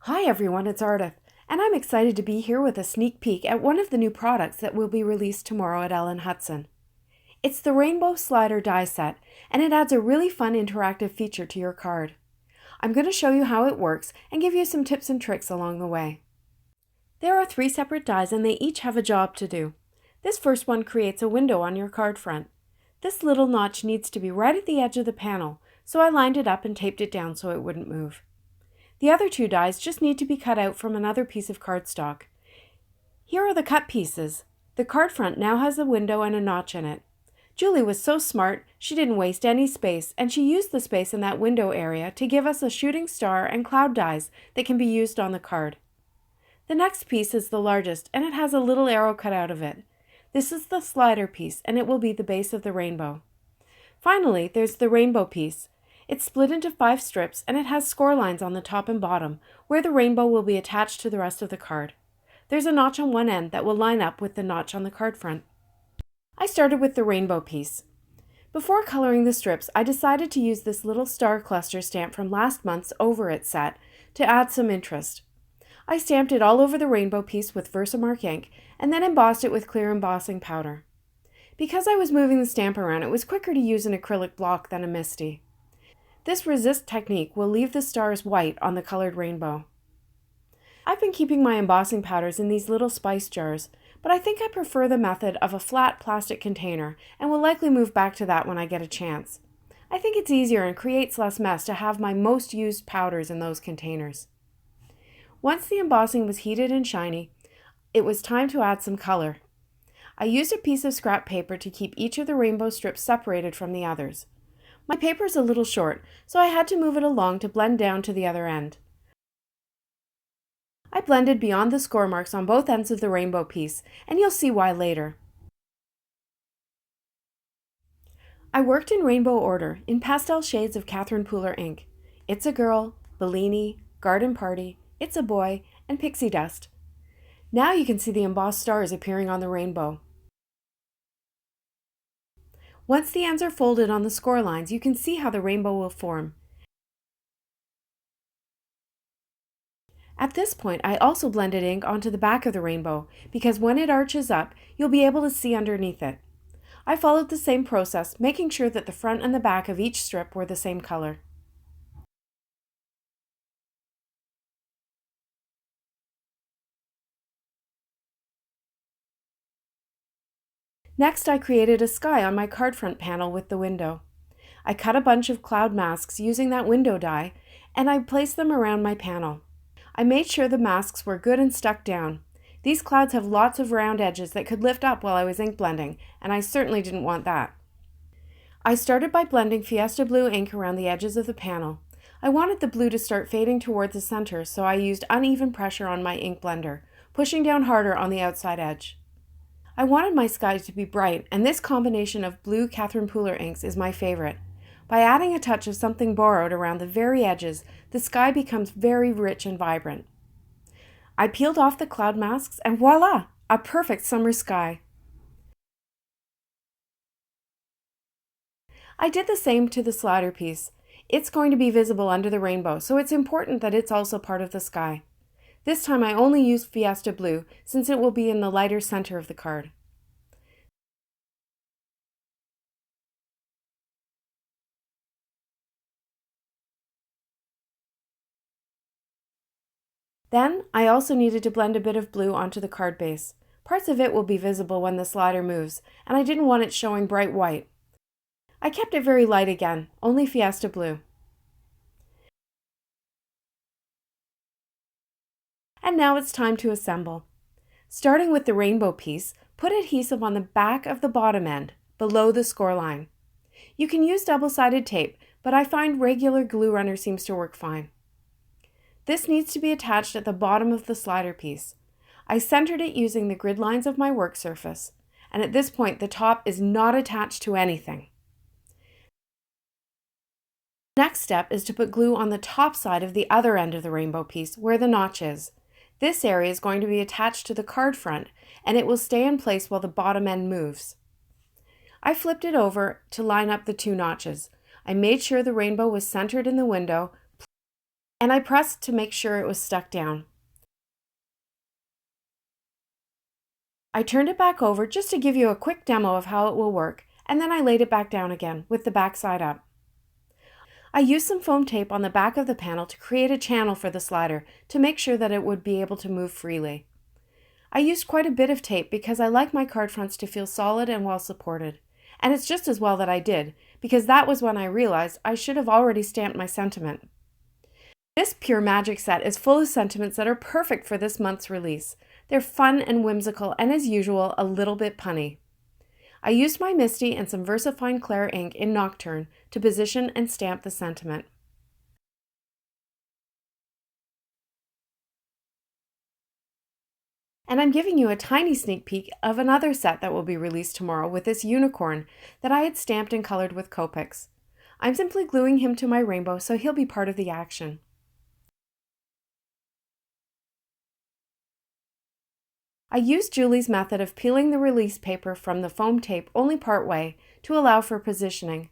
Hi everyone, it's Ardyth, and I'm excited to be here with a sneak peek at one of the new products that will be released tomorrow at Ellen Hudson. It's the Rainbow Slider die set, and it adds a really fun interactive feature to your card. I'm going to show you how it works and give you some tips and tricks along the way. There are 3 separate dies and they each have a job to do. This first one creates a window on your card front. This little notch needs to be right at the edge of the panel, so I lined it up and taped it down so it wouldn't move. The other 2 dies just need to be cut out from another piece of cardstock. Here are the cut pieces. The card front now has a window and a notch in it. Julie was so smart, she didn't waste any space, and she used the space in that window area to give us a shooting star and cloud dies that can be used on the card. The next piece is the largest, and it has a little arrow cut out of it. This is the slider piece, and it will be the base of the rainbow. Finally, there's the rainbow piece. It's split into 5 strips and it has score lines on the top and bottom where the rainbow will be attached to the rest of the card. There's a notch on one end that will line up with the notch on the card front. I started with the rainbow piece. Before coloring the strips, I decided to use this little star cluster stamp from last month's Over It set to add some interest. I stamped it all over the rainbow piece with Versamark ink and then embossed it with clear embossing powder. Because I was moving the stamp around, it was quicker to use an acrylic block than a MISTI. This resist technique will leave the stars white on the colored rainbow. I've been keeping my embossing powders in these little spice jars, but I think I prefer the method of a flat plastic container and will likely move back to that when I get a chance. I think it's easier and creates less mess to have my most used powders in those containers. Once the embossing was heated and shiny, it was time to add some color. I used a piece of scrap paper to keep each of the rainbow strips separated from the others. My paper is a little short, so I had to move it along to blend down to the other end. I blended beyond the score marks on both ends of the rainbow piece, and you'll see why later. I worked in rainbow order in pastel shades of Catherine Pooler ink. It's a Girl, Bellini, Garden Party, It's a Boy, and Pixie Dust. Now you can see the embossed stars appearing on the rainbow. Once the ends are folded on the score lines, you can see how the rainbow will form. At this point, I also blended ink onto the back of the rainbow, because when it arches up, you'll be able to see underneath it. I followed the same process, making sure that the front and the back of each strip were the same color. Next, I created a sky on my card front panel with the window. I cut a bunch of cloud masks using that window die, and I placed them around my panel. I made sure the masks were good and stuck down. These clouds have lots of round edges that could lift up while I was ink blending, and I certainly didn't want that. I started by blending Fiesta Blue ink around the edges of the panel. I wanted the blue to start fading toward the center, so I used uneven pressure on my ink blender, pushing down harder on the outside edge. I wanted my sky to be bright, and this combination of blue Catherine Pooler inks is my favorite. By adding a touch of something borrowed around the very edges, the sky becomes very rich and vibrant. I peeled off the cloud masks and voila! A perfect summer sky. I did the same to the slider piece. It's going to be visible under the rainbow, so it's important that it's also part of the sky. This time I only used Fiesta Blue since it will be in the lighter center of the card. Then, I also needed to blend a bit of blue onto the card base. Parts of it will be visible when the slider moves, and I didn't want it showing bright white. I kept it very light again, only Fiesta Blue. And now it's time to assemble. Starting with the rainbow piece, put adhesive on the back of the bottom end, below the score line. You can use double-sided tape, but I find regular glue runner seems to work fine. This needs to be attached at the bottom of the slider piece. I centered it using the grid lines of my work surface, and at this point the top is not attached to anything. The next step is to put glue on the top side of the other end of the rainbow piece where the notch is. This area is going to be attached to the card front, and it will stay in place while the bottom end moves. I flipped it over to line up the 2 notches. I made sure the rainbow was centered in the window and I pressed to make sure it was stuck down. I turned it back over just to give you a quick demo of how it will work, and then I laid it back down again with the back side up. I used some foam tape on the back of the panel to create a channel for the slider to make sure that it would be able to move freely. I used quite a bit of tape because I like my card fronts to feel solid and well supported. And it's just as well that I did, because that was when I realized I should have already stamped my sentiment. This Pure Magic set is full of sentiments that are perfect for this month's release. They're fun and whimsical and, as usual, a little bit punny. I used my Misty and some VersaFine Clair ink in Nocturne to position and stamp the sentiment. And I'm giving you a tiny sneak peek of another set that will be released tomorrow with this unicorn that I had stamped and colored with Copics. I'm simply gluing him to my rainbow so he'll be part of the action. I used Julie's method of peeling the release paper from the foam tape only part way to allow for positioning.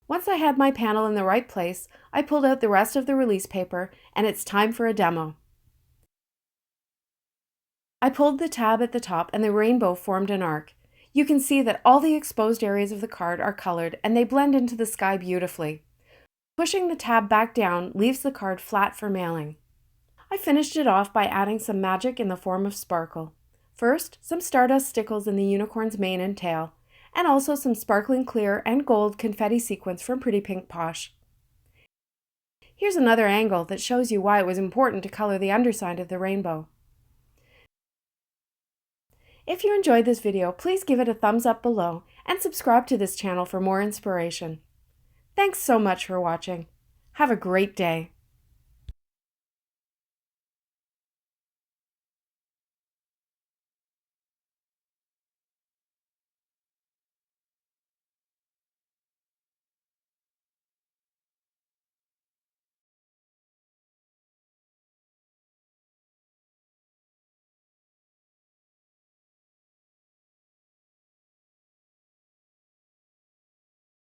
Once I had my panel in the right place, I pulled out the rest of the release paper, and it's time for a demo. I pulled the tab at the top and the rainbow formed an arc. You can see that all the exposed areas of the card are colored and they blend into the sky beautifully. Pushing the tab back down leaves the card flat for mailing. I finished it off by adding some magic in the form of sparkle. First, some stardust stickles in the unicorn's mane and tail, and also some sparkling clear and gold confetti sequins from Pretty Pink Posh. Here's another angle that shows you why it was important to color the underside of the rainbow. If you enjoyed this video, please give it a thumbs up below and subscribe to this channel for more inspiration. Thanks so much for watching. Have a great day.